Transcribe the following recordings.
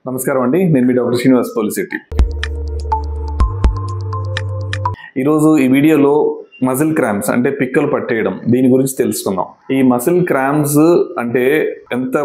నమస్కారం అండి, నేను మీ డాక్టర్ శ్రీనివాస్ పోలిసిటీ. ఈరోజు ఈ వీడియోలో మజిల్ క్రాంప్స్ అంటే పిక్కలు పట్టేయడం దీని గురించి తెలుసుకుందాం. ఈ మజిల్ క్రాంప్స్ అంటే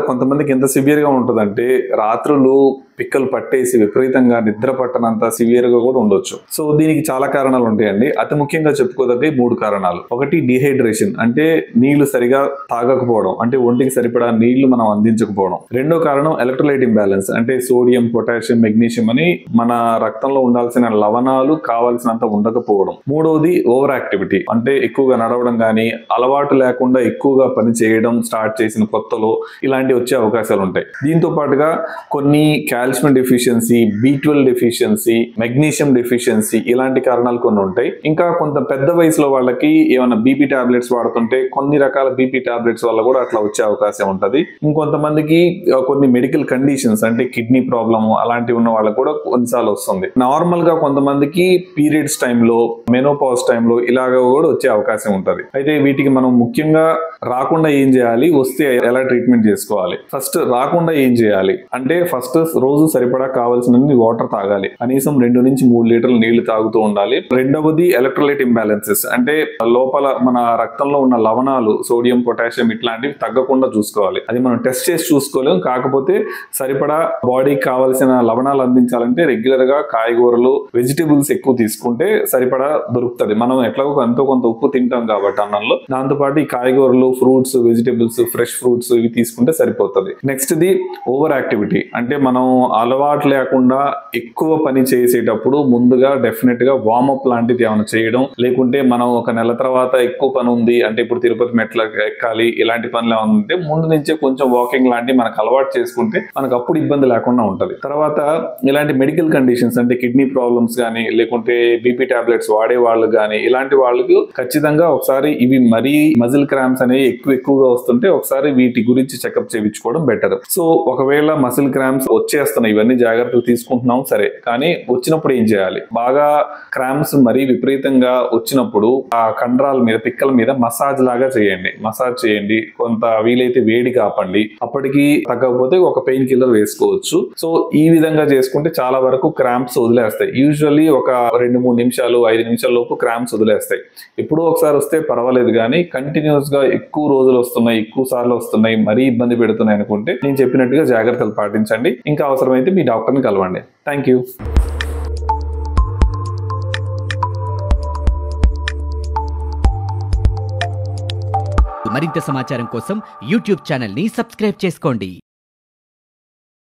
కొంతమందికి ఎంత సివియర్గా ఉంటుందంటే రాత్రులు పిక్కలు పట్టేసి విపరీతంగా నిద్ర పట్టనంత సివియర్గా కూడా ఉండొచ్చు. సో దీనికి చాలా కారణాలు ఉంటాయండి. అతి ముఖ్యంగా చెప్పుకోదగ్గ 3 కారణాలు. ఒకటి డిహైడ్రేషన్, అంటే నీళ్లు సరిగా తాగకపోవడం, అంటే ఒంటికి సరిపడా నీళ్లు మనం అందించకపోవడం. రెండో కారణం ఎలక్ట్రోలైట్ ఇంబ్యాలెన్స్, అంటే సోడియం, పొటాషియం, మెగ్నీషియం అని మన రక్తంలో ఉండాల్సిన లవణాలు కావాల్సినంత ఉండకపోవడం. మూడవది ఓవర్ యాక్టివిటీ, అంటే ఎక్కువగా నడవడం కానీ, అలవాటు లేకుండా ఎక్కువగా పని చేయడం స్టార్ట్ చేసిన కొత్తలో ఇలాంటివి వచ్చే అవకాశాలు ఉంటాయి. దీంతో పాటుగా కొన్ని calcium deficiency, B12 deficiency, magnesium deficiency ఇలాంటి కారణాలు కొన్ని ఉంటాయి. ఇంకా కొంత పెద్ద వయసులో వాళ్ళకి ఏమైనా బీపీ టాబ్లెట్స్ వాడుతుంటే కొన్ని రకాల బీపీ టాబ్లెట్స్ వల్ల కూడా అట్లా వచ్చే అవకాశం ఉంటుంది. ఇంకొంతమందికి కొన్ని మెడికల్ కండిషన్స్, అంటే కిడ్నీ ప్రాబ్లమ్ అలాంటివి ఉన్న వాళ్ళకి కూడా కొన్నిసార్లు వస్తుంది. నార్మల్ గా కొంతమందికి పీరియడ్స్ టైంలో, మెనోపాజ్ టైంలో ఇలాగ కూడా వచ్చే అవకాశం ఉంటుంది. అయితే వీటికి మనం ముఖ్యంగా రాకుండా ఏం చేయాలి, వస్తే ఎలా ట్రీట్మెంట్ చేసుకోవాలి. ఫస్ట్ రాకుండా ఏం చేయాలి అంటే ఫస్ట్ రోజు సరిపడా కావాల్సినన్ని వాటర్ తాగాలి. కనీసం 2 నుంచి 3 లీటర్ల నీళ్లు తాగుతూ ఉండాలి. రెండవది ఎలక్ట్రోలైట్ ఇంబ్యాలెన్సెస్, అంటే లోపల మన రక్తంలో ఉన్న లవణాలు సోడియం, పొటాషియం ఇట్లాంటివి తగ్గకుండా చూసుకోవాలి. అది మనం టెస్ట్ చేసి చూసుకోలేం. కాకపోతే సరిపడా బాడీకి కావాల్సిన లవణాలు అందించాలంటే రెగ్యులర్ గా కాయగూరలు, వెజిటేబుల్స్ ఎక్కువ తీసుకుంటే సరిపడా దొరుకుతుంది. మనం ఎట్లాగో ఎంతో కొంత ఉప్పు తింటాం కాబట్టి అన్నంలో, దాంతోపాటు ఈ కాయగూరలు, ఫ్రూట్స్, వెజిటేబుల్స్, ఫ్రెష్ ఫ్రూట్స్ ఇవి తీసుకుంటే సరిపోతుంది. నెక్స్ట్ ది ఓవర్ యాక్టివిటీ, అంటే మనం అలవాటు లేకుండా ఎక్కువ పని చేసేటప్పుడు ముందుగా డెఫినెట్ గా వార్మప్ లాంటిది ఏమైనా చేయడం, లేకుంటే మనం ఒక నెల తర్వాత ఎక్కువ పని ఉంది అంటే ఇప్పుడు తిరుపతి మెట్ల ఎక్కాలి ఇలాంటి పనులు ఏమైనా ఉంటే ముందు నుంచే కొంచెం వాకింగ్ లాంటివి మనకు అలవాటు చేసుకుంటే మనకు అప్పుడు ఇబ్బంది లేకుండా ఉంటుంది. తర్వాత ఇలాంటి మెడికల్ కండిషన్స్, అంటే కిడ్నీ ప్రాబ్లమ్స్ కానీ, లేకుంటే బీపీ టాబ్లెట్స్ వాడే వాళ్ళు కానీ, ఇలాంటి వాళ్ళకి ఖచ్చితంగా ఒకసారి ఇవి మరీ మజిల్ క్రాంప్స్ అనేవి ఎక్కువగా వస్తుంటే ఒకసారి వీటి గురించి చెకప్ చేయించుకోవడం బెటర్. సో ఒకవేళ మజిల్ క్రాంప్స్ వచ్చేస్తున్నాయి, ఇవన్నీ జాగ్రత్తలు తీసుకుంటున్నాం సరే, కానీ వచ్చినప్పుడు ఏం చేయాలి? బాగా క్రాంప్స్ మరీ విపరీతంగా వచ్చినప్పుడు ఆ కండరాల మీద, పిక్కల మీద మసాజ్ లాగా చేయండి. మసాజ్ చేయండి, కొంత వీలైతే వేడి కాపండి. అప్పటికి తగ్గకపోతే ఒక పెయిన్ కిల్లర్ వేసుకోవచ్చు. సో ఈ విధంగా చేసుకుంటే చాలా వరకు క్రాంప్స్ వదిలేస్తాయి. యూజువల్లీ ఒక 2-3 నిమిషాలు, 5 నిమిషాల లోపు క్రాంప్స్ వదిలేస్తాయి. ఎప్పుడో ఒకసారి వస్తే పర్వాలేదు, కానీ కంటిన్యూస్ గా ఎక్కువ రోజులు వస్తున్నాయి, ఎక్కువ సార్లు వస్తున్నాయి, మరీ ఇబ్బంది పెడుతున్నాయి అనుకుంటే నేను చెప్పినట్టుగా జాగ్రత్తలు పాటించండి. ఇంకా అవసరమైతే మీ డాక్టర్ని కలవండి. Thank you. మరింత సమాచారం కోసం యూట్యూబ్ ఛానల్ ని సబ్స్క్రైబ్ చేసుకోండి.